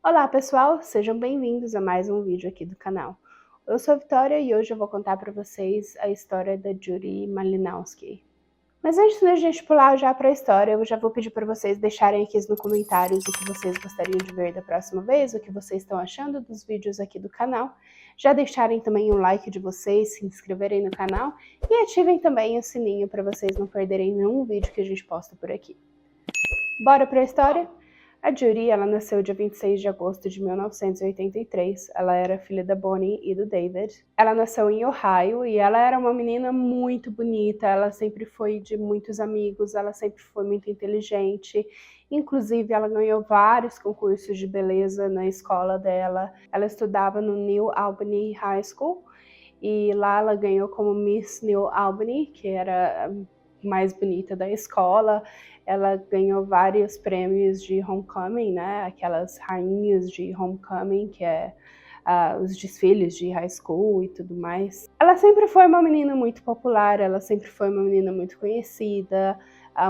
Olá pessoal, sejam bem-vindos a mais um vídeo aqui do canal. Eu sou a Vitória e hoje eu vou contar para vocês a história da Judy Malinowski. Mas antes da gente pular já para a história, eu já vou pedir para vocês deixarem aqui nos comentários o que vocês gostariam de ver da próxima vez, o que vocês estão achando dos vídeos aqui do canal. Já deixarem também o like de vocês, se inscreverem no canal e ativem também o sininho para vocês não perderem nenhum vídeo que a gente posta por aqui. Bora para a história? A Judy, ela nasceu dia 26 de agosto de 1983. Ela era filha da Bonnie e do David. Ela nasceu em Ohio e ela era uma menina muito bonita. Ela sempre foi de muitos amigos, ela sempre foi muito inteligente. Inclusive, ela ganhou vários concursos de beleza na escola dela. Ela estudava no New Albany High School e lá ela ganhou como Miss New Albany, que era a mais bonita da escola. Ela ganhou vários prêmios de homecoming, né? Aquelas rainhas de homecoming, que é os desfiles de high school e tudo mais. Ela sempre foi uma menina muito popular, ela sempre foi uma menina muito conhecida,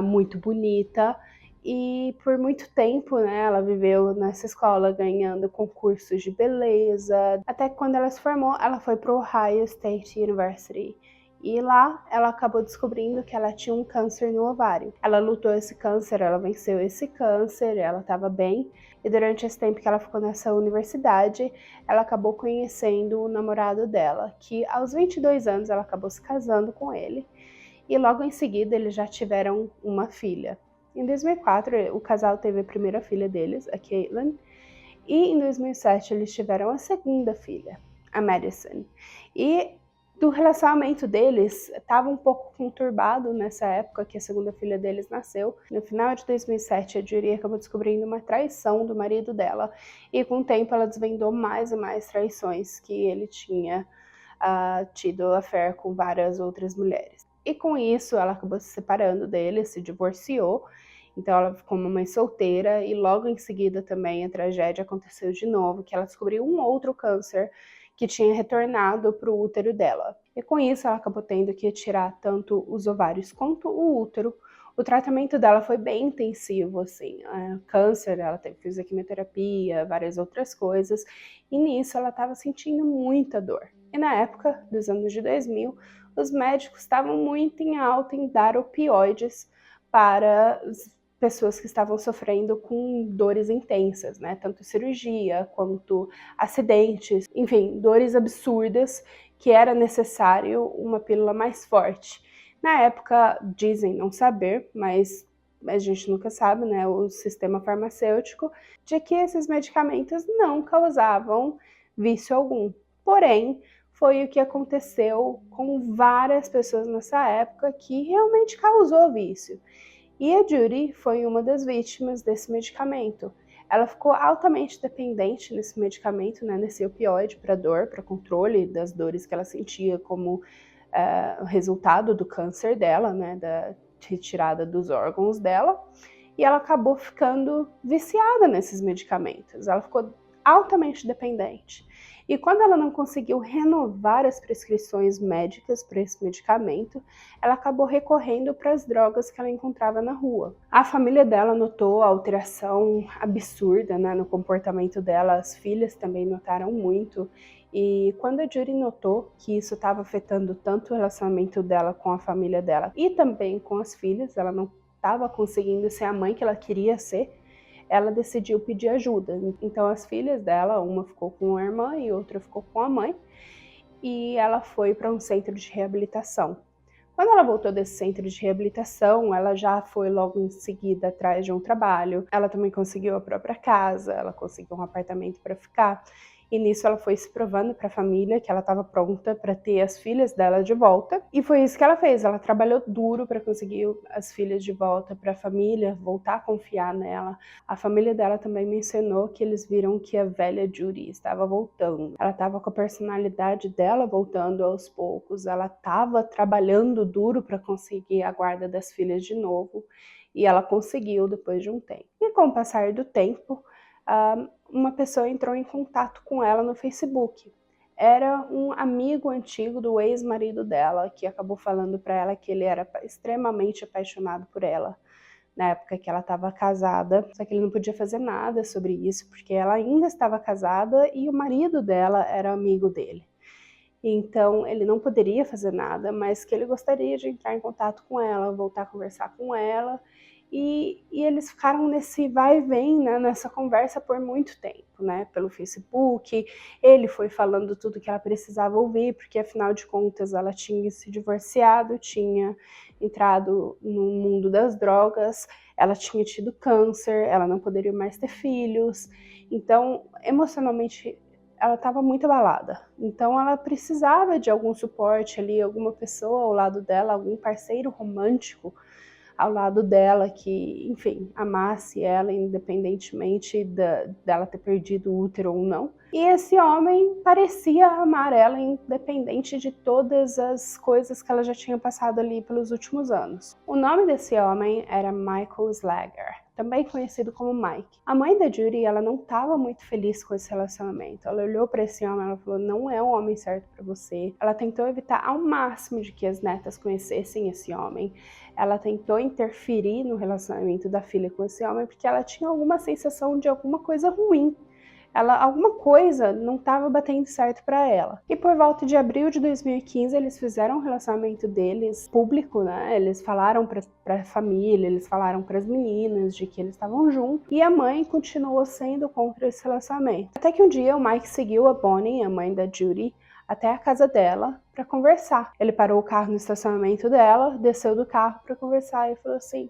muito bonita. E por muito tempo, né, ela viveu nessa escola ganhando concursos de beleza. Até que quando ela se formou, ela foi para o Ohio State University. E lá ela acabou descobrindo que ela tinha um câncer no ovário. Ela lutou esse câncer, ela venceu esse câncer, ela estava bem. E durante esse tempo que ela ficou nessa universidade, ela acabou conhecendo o namorado dela, que aos 22 anos ela acabou se casando com ele. E logo em seguida eles já tiveram uma filha. Em 2004, o casal teve a primeira filha deles, a Caitlin, e em 2007 eles tiveram a segunda filha, a Madison. E do relacionamento deles estava um pouco conturbado nessa época que a segunda filha deles nasceu. No final de 2007, a Judy acabou descobrindo uma traição do marido dela, e com o tempo ela desvendou mais e mais traições que ele tinha tido affair com várias outras mulheres. E com isso, ela acabou se separando dele, se divorciou. Então ela ficou uma mãe solteira e logo em seguida também a tragédia aconteceu de novo, que ela descobriu um outro câncer que tinha retornado para o útero dela. E com isso ela acabou tendo que tirar tanto os ovários quanto o útero. O tratamento dela foi bem intensivo, assim, câncer, ela teve que fazer quimioterapia, várias outras coisas, e nisso ela estava sentindo muita dor. E na época dos anos de 2000, os médicos estavam muito em alta em dar opioides para as pessoas que estavam sofrendo com dores intensas, né? Tanto cirurgia quanto acidentes, enfim, dores absurdas que era necessário uma pílula mais forte. Na época, dizem não saber, mas a gente nunca sabe, né? O sistema farmacêutico, de que esses medicamentos não causavam vício algum. Porém, foi o que aconteceu com várias pessoas nessa época que realmente causou vício. E a Judy foi uma das vítimas desse medicamento. Ela ficou altamente dependente nesse medicamento, né, nesse opioide para dor, para controle das dores que ela sentia como resultado do câncer dela, né, da retirada dos órgãos dela. E ela acabou ficando viciada nesses medicamentos. Ela ficou altamente dependente. E quando ela não conseguiu renovar as prescrições médicas para esse medicamento, ela acabou recorrendo para as drogas que ela encontrava na rua. A família dela notou a alteração absurda, né, no comportamento dela, as filhas também notaram muito. E quando a Judy notou que isso estava afetando tanto o relacionamento dela com a família dela e também com as filhas, ela não estava conseguindo ser a mãe que ela queria ser, ela decidiu pedir ajuda. Então as filhas dela, uma ficou com a irmã e outra ficou com a mãe, e ela foi para um centro de reabilitação. Quando ela voltou desse centro de reabilitação, ela já foi logo em seguida atrás de um trabalho. Ela também conseguiu a própria casa, ela conseguiu um apartamento para ficar. E nisso ela foi se provando para a família que ela estava pronta para ter as filhas dela de volta. E foi isso que ela fez. Ela trabalhou duro para conseguir as filhas de volta para a família, voltar a confiar nela. A família dela também mencionou que eles viram que a velha Judy estava voltando. Ela estava com a personalidade dela voltando aos poucos. Ela estava trabalhando duro para conseguir a guarda das filhas de novo. E ela conseguiu depois de um tempo. E com o passar do tempo, uma pessoa entrou em contato com ela no Facebook. Era um amigo antigo do ex-marido dela, que acabou falando para ela que ele era extremamente apaixonado por ela, na época que ela estava casada, só que ele não podia fazer nada sobre isso, porque ela ainda estava casada e o marido dela era amigo dele. Então, ele não poderia fazer nada, mas que ele gostaria de entrar em contato com ela, voltar a conversar com ela, e eles ficaram nesse vai e vem, né, nessa conversa por muito tempo, né, pelo Facebook. Ele foi falando tudo que ela precisava ouvir, porque afinal de contas ela tinha se divorciado, tinha entrado no mundo das drogas, ela tinha tido câncer, ela não poderia mais ter filhos, então emocionalmente ela estava muito abalada. Então ela precisava de algum suporte ali, alguma pessoa ao lado dela, algum parceiro romântico ao lado dela que, enfim, amasse ela independentemente dela ter perdido o útero ou não. E esse homem parecia amar ela independente de todas as coisas que ela já tinha passado ali pelos últimos anos. O nome desse homem era Michael Slager, também conhecido como Mike. A mãe da Judy, ela não estava muito feliz com esse relacionamento. Ela olhou para esse homem e falou: não é o homem certo para você. Ela tentou evitar ao máximo de que as netas conhecessem esse homem. Ela tentou interferir no relacionamento da filha com esse homem porque ela tinha alguma sensação de alguma coisa ruim. Alguma coisa não estava batendo certo para ela. E por volta de abril de 2015, eles fizeram um relacionamento deles público, né? Eles falaram para a família, eles falaram para as meninas de que eles estavam juntos. E a mãe continuou sendo contra esse relacionamento. Até que um dia o Mike seguiu a Bonnie, a mãe da Judy, até a casa dela para conversar. Ele parou o carro no estacionamento dela, desceu do carro para conversar e falou assim: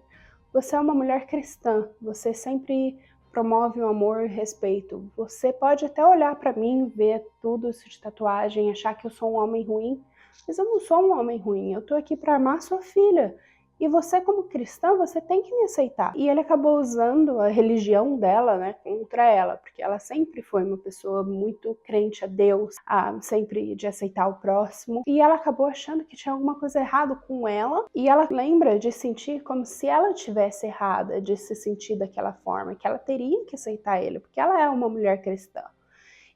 você é uma mulher cristã, você sempre promove o amor e respeito. Você pode até olhar para mim, ver tudo isso de tatuagem, achar que eu sou um homem ruim, mas eu não sou um homem ruim, eu tô aqui para amar sua filha. E você, como cristã, você tem que me aceitar. E ele acabou usando a religião dela, né, contra ela, porque ela sempre foi uma pessoa muito crente a Deus, sempre de aceitar o próximo. E ela acabou achando que tinha alguma coisa errada com ela. E ela lembra de sentir como se ela tivesse errada, de se sentir daquela forma, que ela teria que aceitar ele, porque ela é uma mulher cristã.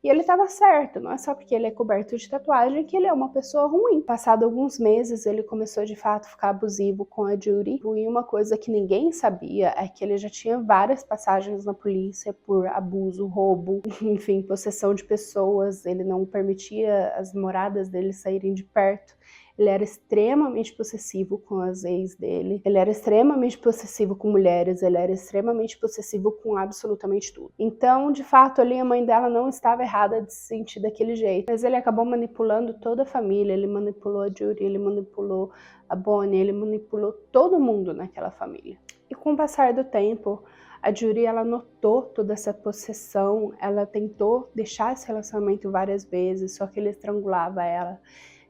E ele estava certo, não é só porque ele é coberto de tatuagem que ele é uma pessoa ruim. Passado alguns meses, ele começou de fato a ficar abusivo com a Judy. E uma coisa que ninguém sabia é que ele já tinha várias passagens na polícia por abuso, roubo, enfim, possessão de pessoas. Ele não permitia as moradas dele saírem de perto. Ele era extremamente possessivo com as ex dele, ele era extremamente possessivo com mulheres, ele era extremamente possessivo com absolutamente tudo. Então, de fato, ali a mãe dela não estava errada de se sentir daquele jeito, mas ele acabou manipulando toda a família, ele manipulou a Judy, ele manipulou a Bonnie, ele manipulou todo mundo naquela família. E com o passar do tempo, a Judy, ela notou toda essa possessão, ela tentou deixar esse relacionamento várias vezes, só que ele estrangulava ela.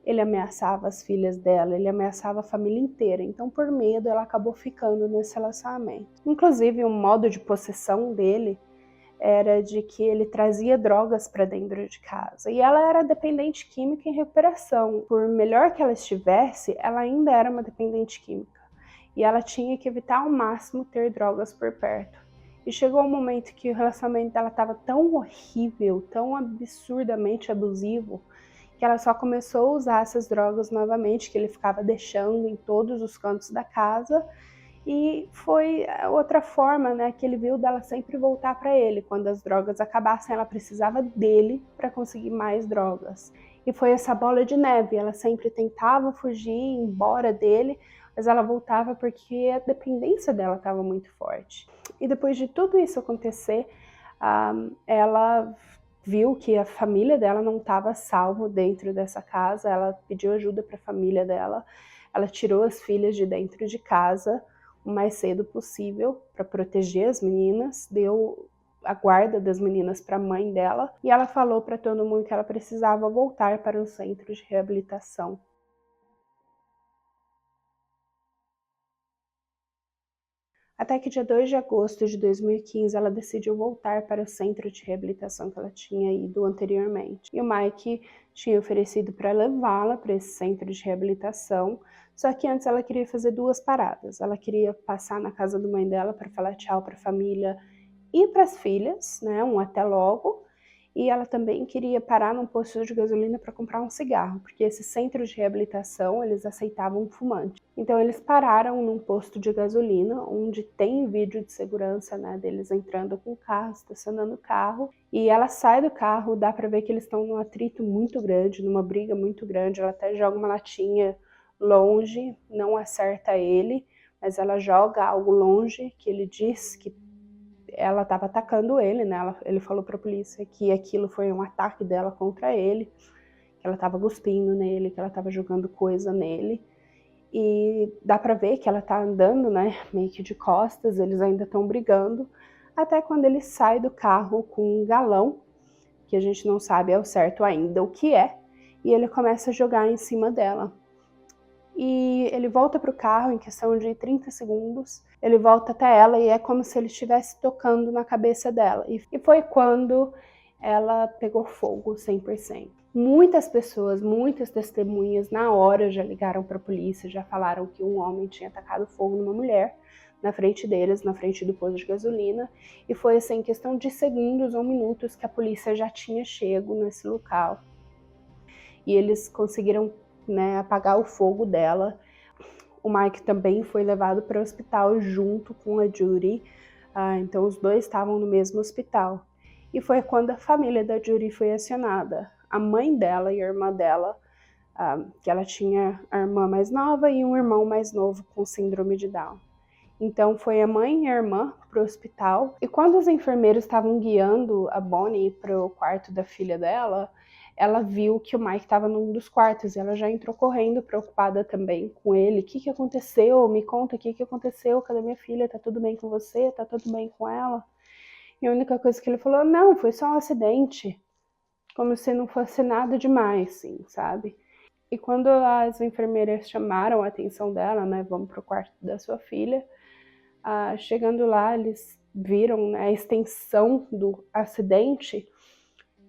Ele ameaçava as filhas dela, ele ameaçava a família inteira. Então, por medo, ela acabou ficando nesse relacionamento. Inclusive, um modo de possessão dele era de que ele trazia drogas para dentro de casa. E ela era dependente química em recuperação. Por melhor que ela estivesse, ela ainda era uma dependente química. E ela tinha que evitar ao máximo ter drogas por perto. E chegou um momento que o relacionamento dela estava tão horrível, tão absurdamente abusivo, que ela só começou a usar essas drogas novamente, que ele ficava deixando em todos os cantos da casa, e foi outra forma, né, que ele viu dela sempre voltar para ele. Quando as drogas acabassem, ela precisava dele para conseguir mais drogas. E foi essa bola de neve, ela sempre tentava fugir, ir embora dele, mas ela voltava porque a dependência dela estava muito forte. E depois de tudo isso acontecer, ela viu que a família dela não estava salvo dentro dessa casa, ela pediu ajuda para a família dela, ela tirou as filhas de dentro de casa o mais cedo possível para proteger as meninas, deu a guarda das meninas para a mãe dela e ela falou para todo mundo que ela precisava voltar para o centro de reabilitação. Até que dia 2 de agosto de 2015 ela decidiu voltar para o centro de reabilitação que ela tinha ido anteriormente. E o Mike tinha oferecido para levá-la para esse centro de reabilitação, só que antes ela queria fazer 2 paradas. Ela queria passar na casa da mãe dela para falar tchau para a família e para as filhas, né, um até logo, e ela também queria parar num posto de gasolina para comprar um cigarro, porque esse centro de reabilitação, eles aceitavam fumante. Então eles pararam num posto de gasolina, onde tem vídeo de segurança, né, deles entrando com o carro, estacionando o carro, e ela sai do carro, dá para ver que eles estão num atrito muito grande, numa briga muito grande, ela até joga uma latinha longe, não acerta ele, mas ela joga algo longe, que ele diz que ela estava atacando ele, né? Ele falou para a polícia que aquilo foi um ataque dela contra ele, que ela estava cuspindo nele, que ela estava jogando coisa nele. E dá para ver que ela tá andando, né, meio que de costas, eles ainda estão brigando, até quando ele sai do carro com um galão, que a gente não sabe ao certo ainda o que é, e ele começa a jogar em cima dela. E ele volta pro carro em questão de 30 segundos, ele volta até ela e é como se ele estivesse tocando na cabeça dela. E foi quando ela pegou fogo 100%. Muitas pessoas, muitas testemunhas na hora já ligaram para a polícia, já falaram que um homem tinha atacado fogo numa mulher na frente deles, na frente do posto de gasolina, e foi assim, em questão de segundos ou minutos que a polícia já tinha chego nesse local. E eles conseguiram, né, apagar o fogo dela. O Mike também foi levado para o hospital junto com a Judy, então os dois estavam no mesmo hospital. E foi quando a família da Judy foi acionada. A mãe dela e a irmã dela, que ela tinha a irmã mais nova e um irmão mais novo com síndrome de Down. Então foi a mãe e a irmã para o hospital. E quando os enfermeiros estavam guiando a Bonnie para o quarto da filha dela, ela viu que o Mike estava num dos quartos e ela já entrou correndo, preocupada também com ele. O que aconteceu? Me conta o que aconteceu? Cadê minha filha? Tá tudo bem com você? Tá tudo bem com ela? E a única coisa que ele falou, não, foi só um acidente. Como se não fosse nada demais, sim, sabe? E quando as enfermeiras chamaram a atenção dela, né, vamos pro quarto da sua filha, chegando lá, eles viram, né, a extensão do acidente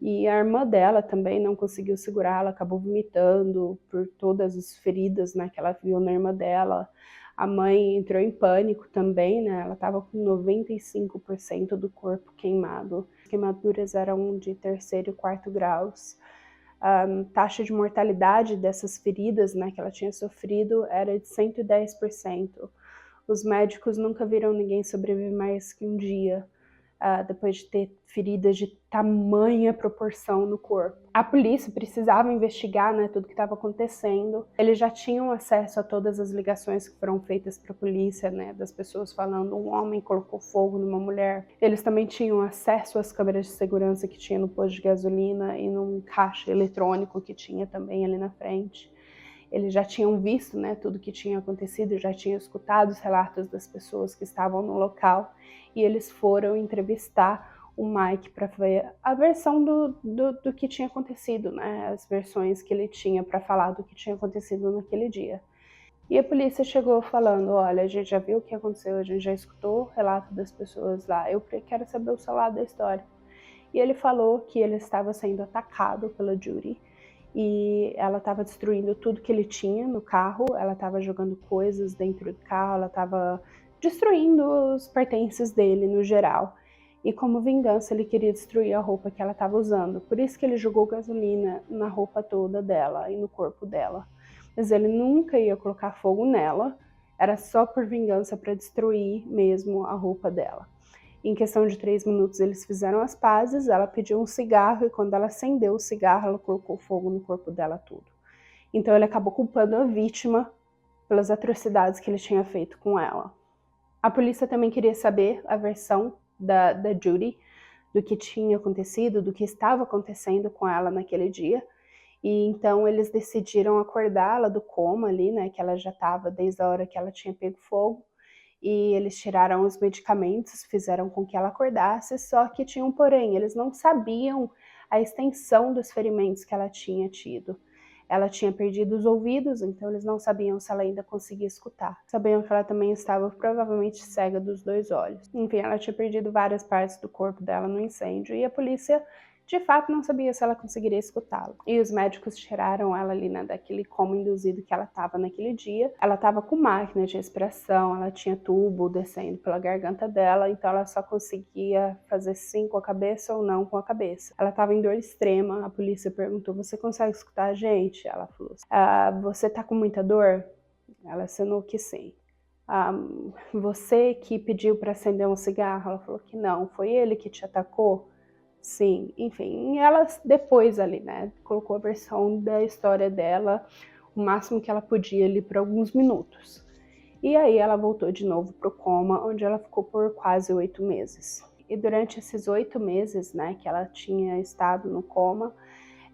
e a irmã dela também não conseguiu segurar, ela acabou vomitando por todas as feridas, né, que ela viu na irmã dela. A mãe entrou em pânico também, né, ela estava com 95% do corpo queimado. As queimaduras eram de 3º e 4º graus. A taxa de mortalidade dessas feridas, né, que ela tinha sofrido era de 110%. Os médicos nunca viram ninguém sobreviver mais que um dia, depois de ter feridas de tamanha proporção no corpo. A polícia precisava investigar, né, tudo que estava acontecendo. Eles já tinham acesso a todas as ligações que foram feitas para a polícia, né, das pessoas falando um homem colocou fogo numa mulher. Eles também tinham acesso às câmeras de segurança que tinha no posto de gasolina e num caixa eletrônico que tinha também ali na frente. Eles já tinham visto, né, tudo que tinha acontecido, já tinham escutado os relatos das pessoas que estavam no local e eles foram entrevistar o Mike para ver a versão do que tinha acontecido, né, as versões que ele tinha para falar do que tinha acontecido naquele dia. E a polícia chegou falando, olha, a gente já viu o que aconteceu, a gente já escutou o relato das pessoas lá, eu quero saber o seu lado da história. E ele falou que ele estava sendo atacado pela Judy, e ela estava destruindo tudo que ele tinha no carro, ela estava jogando coisas dentro do carro, ela estava destruindo os pertences dele no geral. E como vingança ele queria destruir a roupa que ela estava usando, por isso que ele jogou gasolina na roupa toda dela e no corpo dela. Mas ele nunca ia colocar fogo nela, era só por vingança para destruir mesmo a roupa dela. Em questão de 3 minutos eles fizeram as pazes, ela pediu um cigarro e quando ela acendeu o cigarro, ela colocou fogo no corpo dela tudo. Então ele acabou culpando a vítima pelas atrocidades que ele tinha feito com ela. A polícia também queria saber a versão da Judy, do que tinha acontecido, do que estava acontecendo com ela naquele dia. E então eles decidiram acordá-la do coma ali, né, que ela já estava desde a hora que ela tinha pego fogo. E eles tiraram os medicamentos, fizeram com que ela acordasse, só que tinha um porém, eles não sabiam a extensão dos ferimentos que ela tinha tido. Ela tinha perdido os ouvidos, então eles não sabiam se ela ainda conseguia escutar. Sabiam que ela também estava provavelmente cega dos 2 olhos. Enfim, ela tinha perdido várias partes do corpo dela no incêndio e a polícia de fato não sabia se ela conseguiria escutá-lo. E os médicos tiraram ela ali, né, daquele coma induzido que ela estava naquele dia. Ela estava com máquina de respiração, ela tinha tubo descendo pela garganta dela, então ela só conseguia fazer sim com a cabeça ou não com a cabeça. Ela estava em dor extrema, a polícia perguntou, você consegue escutar a gente? Ela falou, você tá com muita dor? Ela assinou que sim. Você que pediu para acender um cigarro? Ela falou que não. Foi ele que te atacou? Sim. Enfim, ela depois ali, né, colocou a versão da história dela, o máximo que ela podia ali por alguns minutos. E aí ela voltou de novo pro coma, onde ela ficou por quase 8 meses. E durante esses 8 meses, né, que ela tinha estado no coma,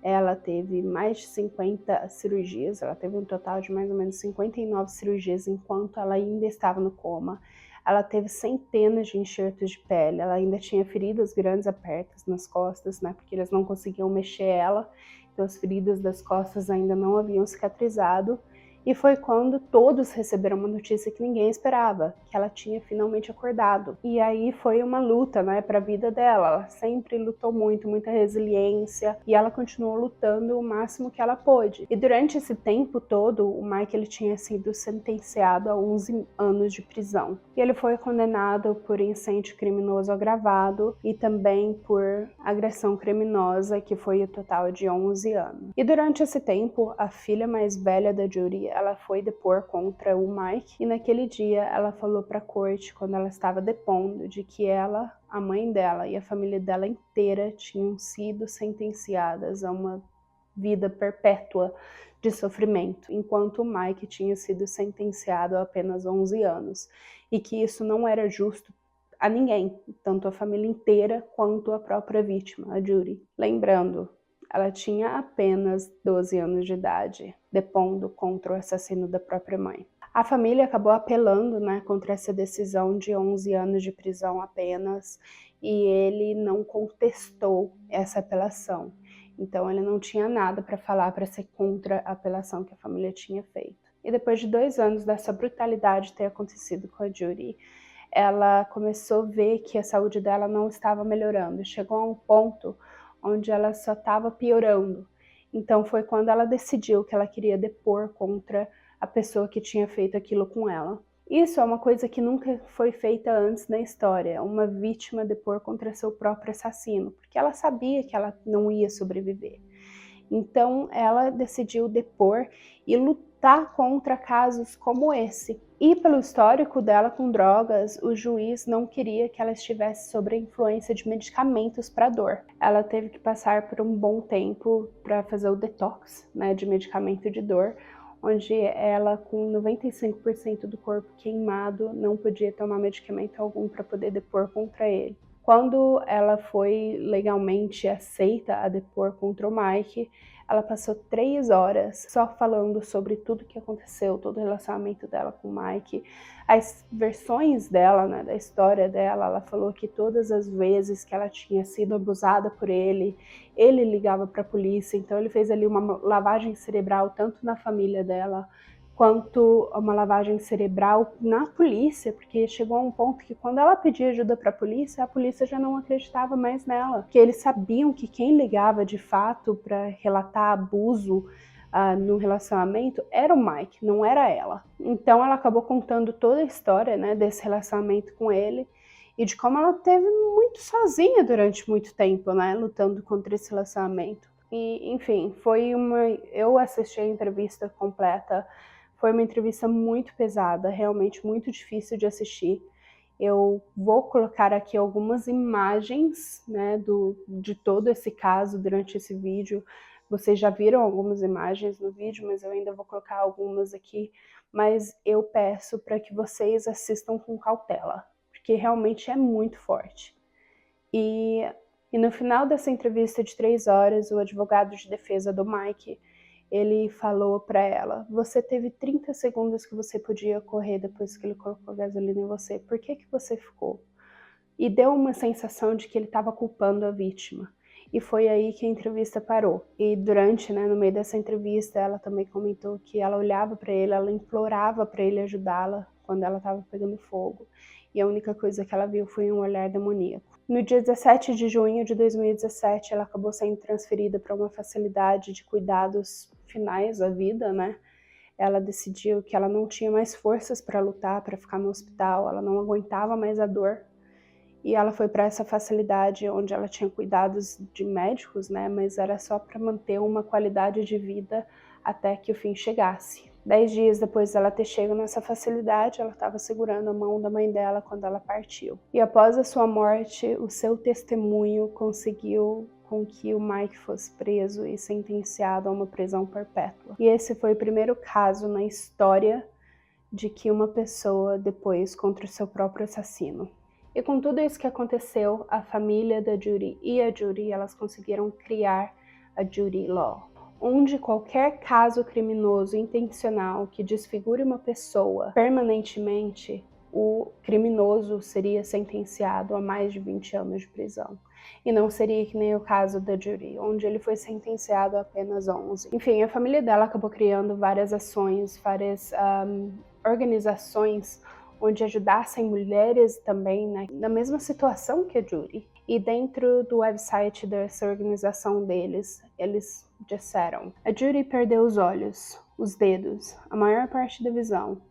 ela teve mais de 50 cirurgias, ela teve um total de mais ou menos 59 cirurgias enquanto ela ainda estava no coma. Ela teve centenas de enxertos de pele, ela ainda tinha feridas grandes abertas nas costas, né, porque eles não conseguiam mexer ela, então as feridas das costas ainda não haviam cicatrizado. E foi quando todos receberam uma notícia que ninguém esperava, que ela tinha finalmente acordado. E aí foi uma luta, né, para a vida dela. Ela sempre lutou muito, muita resiliência, e ela continuou lutando o máximo que ela pôde. E durante esse tempo todo, o Mike ele tinha sido sentenciado a 11 anos de prisão. E ele foi condenado por incêndio criminoso agravado e também por agressão criminosa, que foi o total de 11 anos. E durante esse tempo, a filha mais velha da Judy, ela foi depor contra o Mike, e naquele dia ela falou para a corte, quando ela estava depondo, de que ela, a mãe dela e a família dela inteira tinham sido sentenciadas a uma vida perpétua de sofrimento, enquanto o Mike tinha sido sentenciado a apenas 11 anos, e que isso não era justo a ninguém, tanto a família inteira quanto a própria vítima, a Judy. Lembrando, ela tinha apenas 12 anos de idade, depondo contra o assassino da própria mãe. A família acabou apelando, né, contra essa decisão de 11 anos de prisão apenas, e ele não contestou essa apelação. Então ele não tinha nada para falar para ser contra a apelação que a família tinha feito. E depois de 2 anos dessa brutalidade ter acontecido com a Judy, ela começou a ver que a saúde dela não estava melhorando. Chegou a um ponto onde ela só estava piorando. Então foi quando ela decidiu que ela queria depor contra a pessoa que tinha feito aquilo com ela. Isso é uma coisa que nunca foi feita antes na história, uma vítima depor contra seu próprio assassino, porque ela sabia que ela não ia sobreviver. Então ela decidiu depor e lutar contra casos como esse. E pelo histórico dela com drogas, o juiz não queria que ela estivesse sob a influência de medicamentos para dor. Ela teve que passar por um bom tempo para fazer o detox, né, de medicamento de dor, onde ela, com 95% do corpo queimado, não podia tomar medicamento algum para poder depor contra ele. Quando ela foi legalmente aceita a depor contra o Mike, ela passou 3 horas só falando sobre tudo que aconteceu, todo o relacionamento dela com o Mike, as versões dela, né, da história dela. Ela falou que todas as vezes que ela tinha sido abusada por ele ligava para a polícia, então ele fez ali uma lavagem cerebral tanto na família dela, quanto uma lavagem cerebral na polícia, porque chegou a um ponto que quando ela pedia ajuda para a polícia já não acreditava mais nela, porque eles sabiam que quem ligava de fato para relatar abuso no relacionamento era o Mike, não era ela. Então ela acabou contando toda a história, né, desse relacionamento com ele, e de como ela teve muito sozinha durante muito tempo, né, lutando contra esse relacionamento. E, enfim, eu assisti a entrevista completa. Foi uma entrevista muito pesada, realmente muito difícil de assistir. Eu vou colocar aqui algumas imagens, né, de todo esse caso durante esse vídeo. Vocês já viram algumas imagens no vídeo, mas eu ainda vou colocar algumas aqui. Mas eu peço para que vocês assistam com cautela, porque realmente é muito forte. E no final dessa entrevista de 3 horas, o advogado de defesa do Mike, ele falou para ela, você teve 30 segundos que você podia correr depois que ele colocou gasolina em você, por que você ficou? E deu uma sensação de que ele estava culpando a vítima. E foi aí que a entrevista parou. E durante, né, no meio dessa entrevista, ela também comentou que ela olhava para ele, ela implorava para ele ajudá-la quando ela estava pegando fogo. e a única coisa que ela viu foi um olhar demoníaco. No dia 17 de junho de 2017, ela acabou sendo transferida para uma facilidade de cuidados finais da vida, né? Ela decidiu que ela não tinha mais forças para lutar, para ficar no hospital, ela não aguentava mais a dor. E ela foi para essa facilidade onde ela tinha cuidados de médicos, né? Mas era só para manter uma qualidade de vida até que o fim chegasse. 10 dias depois dela ter chegado nessa facilidade, ela estava segurando a mão da mãe dela quando ela partiu. E após a sua morte, o seu testemunho conseguiu com que o Mike fosse preso e sentenciado a uma prisão perpétua. E esse foi o primeiro caso na história de que uma pessoa depois contra o seu próprio assassino. E com tudo isso que aconteceu, a família da Judy e a Judy, elas conseguiram criar a Judy Law, onde qualquer caso criminoso intencional que desfigure uma pessoa permanentemente, o criminoso seria sentenciado a mais de 20 anos de prisão. E não seria que nem o caso da Judy, onde ele foi sentenciado a apenas 11. Enfim, a família dela acabou criando várias ações, várias organizações onde ajudassem mulheres também, né, na mesma situação que a Judy. E dentro do website dessa organização deles, eles disseram: a Judy perdeu os olhos, os dedos, a maior parte da visão.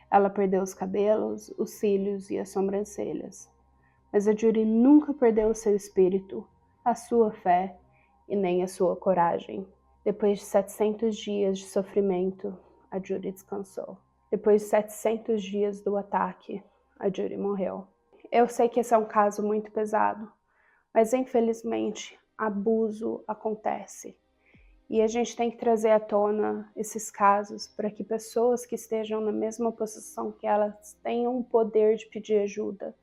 Ela perdeu os cabelos, os cílios e as sobrancelhas. Mas a Judy nunca perdeu o seu espírito, a sua fé e nem a sua coragem. Depois de 700 dias de sofrimento, a Judy descansou. Depois de 700 dias do ataque, a Judy morreu. Eu sei que esse é um caso muito pesado, mas infelizmente abuso acontece. E a gente tem que trazer à tona esses casos para que pessoas que estejam na mesma posição que elas tenham o poder de pedir ajuda.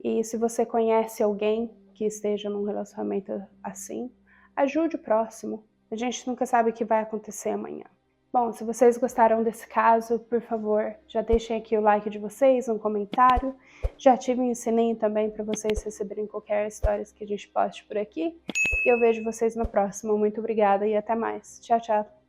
E se você conhece alguém que esteja num relacionamento assim, ajude o próximo. A gente nunca sabe o que vai acontecer amanhã. Bom, se vocês gostaram desse caso, por favor, já deixem aqui o like de vocês, um comentário. Já ativem o sininho também para vocês receberem qualquer história que a gente poste por aqui. E eu vejo vocês no próximo. Muito obrigada e até mais. Tchau, tchau.